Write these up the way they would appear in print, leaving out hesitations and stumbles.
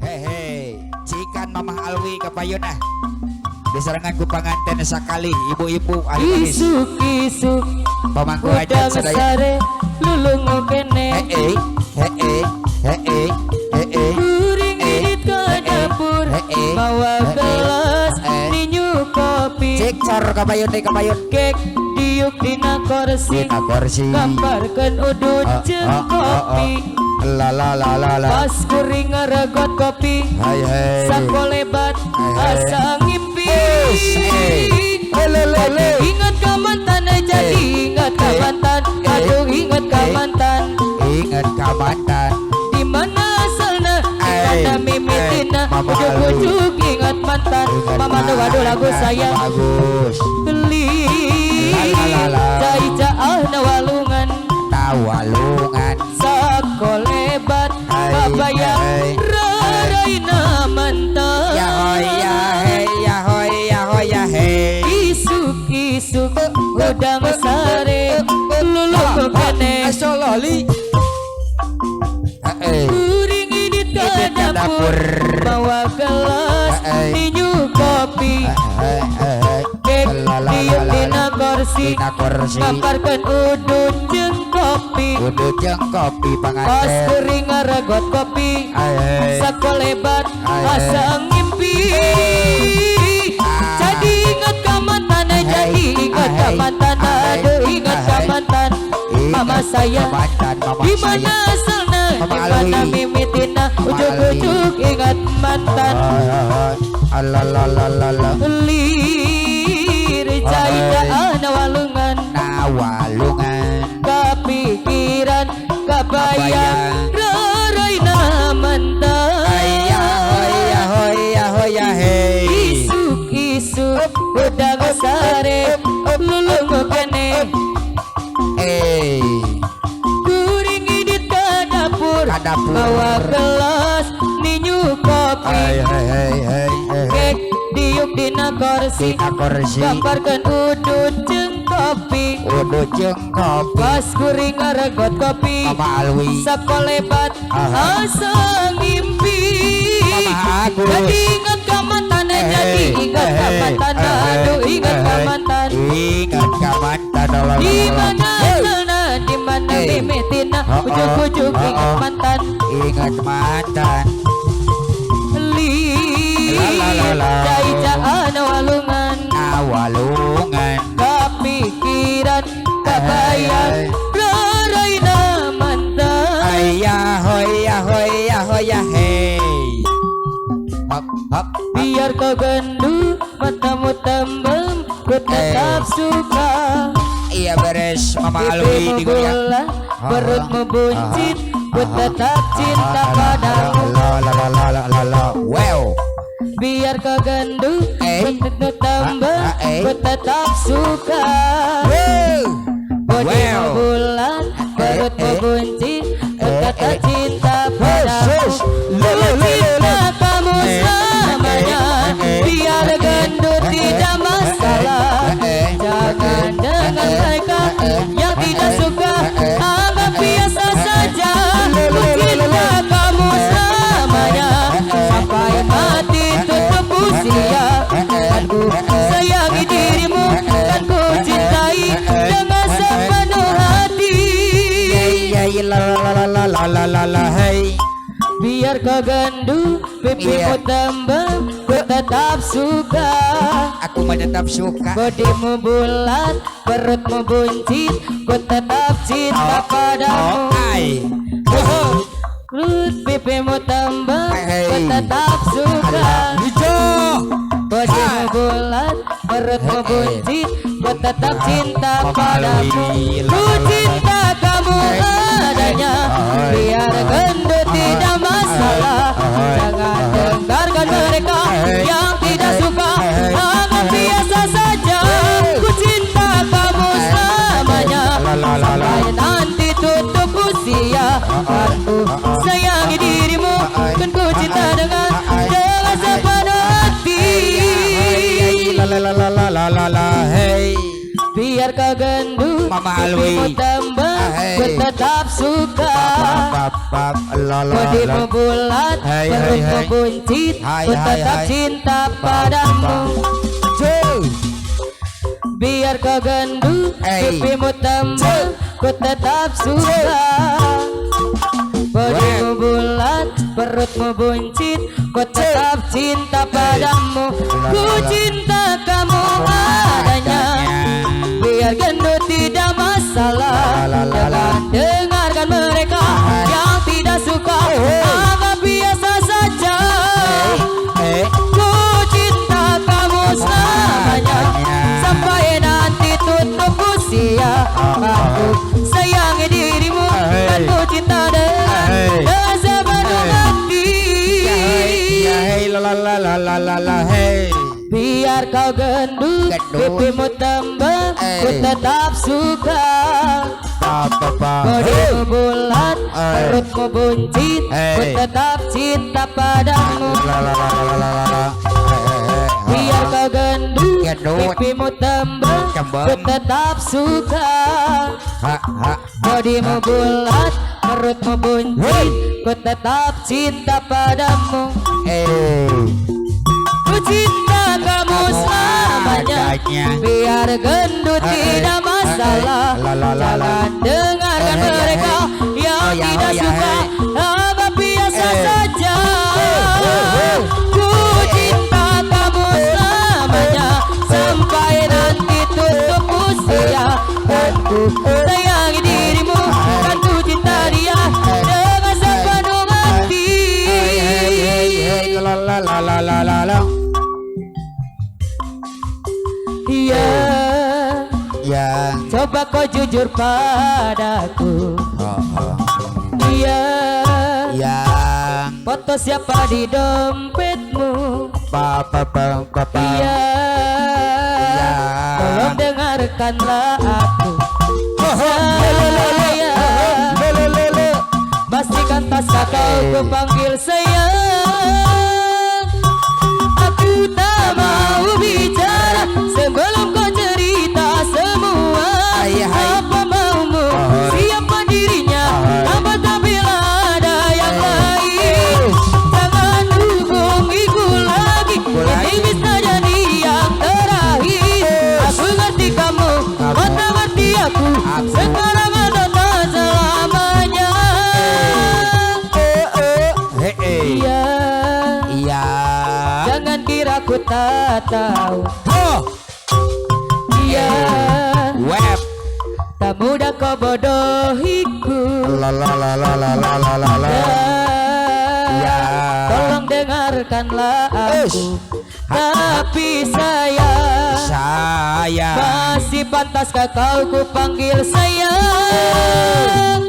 Hehe, cikan Mama Alwi kepayun ah. Diserangan ku panganten sakali ibu-ibu ahli manis. Isuk-isuk Pamangku aja udang sedaya. sare lulung kene. Kuring irit ke dapur bawa gelas ninyu kopi. Cek cor kepayun deh kepayun. Kek diuk dina kursi Dina kursi. gambarkan udut jeung kopi. La la la la la. Pas kuring ngaregot kopi Hai hai. sakolebat asa ngimpi. Ingat ka mantan jadi ingat ka mantan. Aduh ingat ka mantan. Ingat ka mantan. Di mana asalna dimana mimitina. Ujuk-ujuk ingat mantan. Mama nu waduh lagu sayang Bagus. Gelir Jai na walungan Tawalungan. sakolebat babayang raraina mantan. Ya hoy ya hey ya hoy ya hoy ya hey. Isuk-isuk udang sare lulung kene. Asololi. Kuring idit ke dapur bawa gelas ninyu kopi. Kek diuk dina kursi gambarkan udut jeung kopi. Udut jeung kopi Pas panganten. kuring ngaregot kopi sakolebat asa ngimpi. Jadi ingat ka mantan, jadi ingat ka mantan. Aduh ingat ka mantan. Mama saya di mana asalna, di mana mimitina. Ujuk-ujuk ingat mantan. Alalalala. Lir jai na walungan Nawalungan. kepikiran kebayang raraina mantan. Ya hoy ya hoy ya hoy ya hey. Isuk-isuk udang sare lulung kene. Kuring idit ke dapur bawa gelas ninyu kopi. Kek diuk dina kursi gambarkan udut jeung kopi. Udut jeung kopi. Pas kuring ngaregot kopi Mama Alwi. sakolebat asa ngimpi. Mama Agus. Jadi ingat ka mantan, jadi ingat ka mantan. Aduh ingat ka mantan. Ingat ka mantan. Di mana asalna, di mana mimitina. Ujuk-ujuk ingat mantan. Ingat mantan. Lir jai na walungan Nawalungan. kepikiran kebayang raraina mantan. Ya hoy ya hoy ya hoy ya hey. Hop hop. Biar kau gendu matamu tembem, ku tetap suka. Iya beres Mama Alwi Pipimu di gua. bulat, perutmu buncit, ku tetap cinta padamu. Wow. Biar kau gendu matamu tembem, ku tetap suka. Bodimu bulat, perutmu buncit, ku tetap cinta padamu. Cinta kamu selamanya, biar gendut tidak masalah. Jangan dengan mereka yang tidak suka, anggap biasa saja. Ku cinta kamu selamanya, sampai mati tutup usia. Kan ku sayangi dirimu, kan ku cintai dengan sepenuh hati. Biar kau gandu, pipimu tembem, ku tetap suka. Aku tetap suka. Bodimu bulat, perutmu buncit, ku tetap cinta padamu. Perut pipimu tembem, ku tetap suka. Bodimu bulat, perutmu buncit, ku tetap cinta padamu. Ku cinta kamu adanya, biar gendut tidak masalah. Jangan dengarkan mereka yang tidak suka, anggap biasa saja. Ku cinta kamu selamanya, sampai nanti tutup usia. Aku sayangi dirimu, kan ku cinta dengan sepenuh hati. Hey. Biar kau gendu, Mama Alwi. pipimu tembem, ku tetap suka. Bodimu bulat, perutmu buncit, ku tetap cinta padamu. Biar kau gendut, pipimu tembel, ku tetap suka. Bodimu bulat, perutmu buncit, ku tetap cinta padamu. Ku cinta kamu adanya. Biar gendut tidak masalah. Jangan dengarkan mereka yang tidak suka. Anggap biasa saja. Ku cinta kamu selamanya. Sampai nanti tutup usia. Aku sayangi dirimu dan ku cinta dengan sepenuh hati. Biar kau gendut, pipimu tembel, ku tetap suka. Bodimu bulat, perutmu buncit, ku tetap cinta padamu. Biar kau gendut, pipimu tembel, ku tetap suka. Bodimu bulat, perutmu buncit, ku tetap cinta padamu. Ku cinta kamu selamanya. Biar gendut tidak masalah. Jangan dengarkan mereka yang tidak suka. Anggap biasa saja. Ku cinta kamu selamanya. Sampai nanti tutup usia. Dan ku sayangi dirimu, dan ku cinta dia dengan sepenuh hati. Iya, coba kau jujur padaku. Iya, foto siapa di dompetmu? Iya, tolong dengarkanlah aku. Saya pastikan tas kau ku panggil sayang. Aku tak mau bicara sebelum kau cerita semua. Apa maumu, siapa dirinya, apabila ada yang lain. Jangan hubungiku lagi, ini bisa jadi yang terakhir. Aku ngerti kamu, kau tak ngerti aku. Sekarang atau tak selamanya. Iya, jangan kira ku tak tahu. Iya, tak mudah kau bodohiku. Tolong dengarkanlah aku. Tapi saya masih pantaskah kau ku panggil sayang?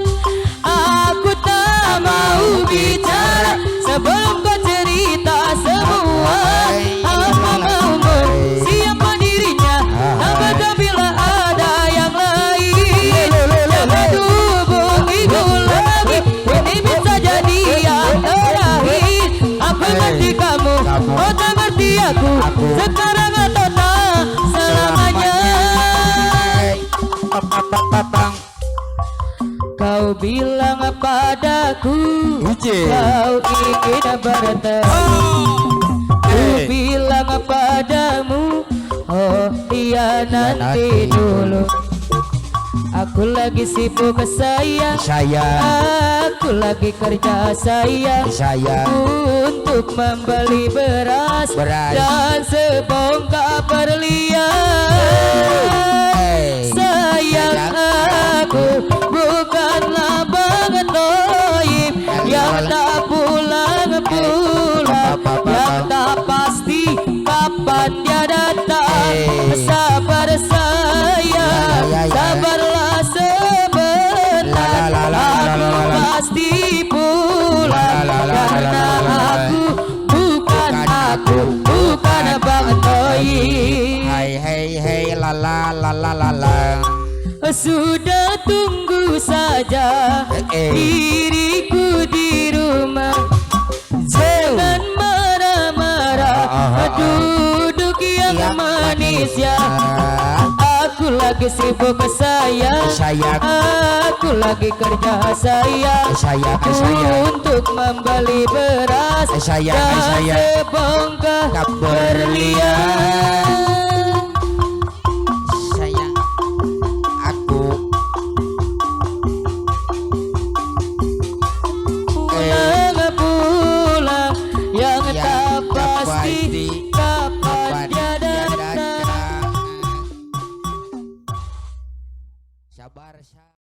Aku tak mau bicara sebelum kau cerita semua. Apa maumu, siapa dirinya, apabila ada yang lain. Jangan hubungiku lagi, ini bisa jadi yang terakhir. Aku ngerti kamu, kau tak ngerti aku. Sekarang atau tak selamanya. Kau bilang padaku, kau ingin bertemu. Ku bilang padamu, oh iya nanti dulu. Aku lagi sibuk sayang. Aku lagi kerja sayang. Untuk membeli beras dan sebongkah berlian. Sayang aku bukanlah bangetoib yang tak pulang-pulang, yang tak pasti kapan dia datang. Sabar sayang, sabarlah sebentar, aku pasti pulang. Karena aku bukan bangetoib. Hey la la la la la la. Sudah tunggu saja diriku di rumah. Jangan marah-marah, duduk yang manis ya. Aku lagi sibuk sayang. Aku lagi kerja sayang untuk membeli beras dan sebongkah berlian. sayang aku Pulang yang yang tak pasti pasti kapan dia datang. datang. Sabar.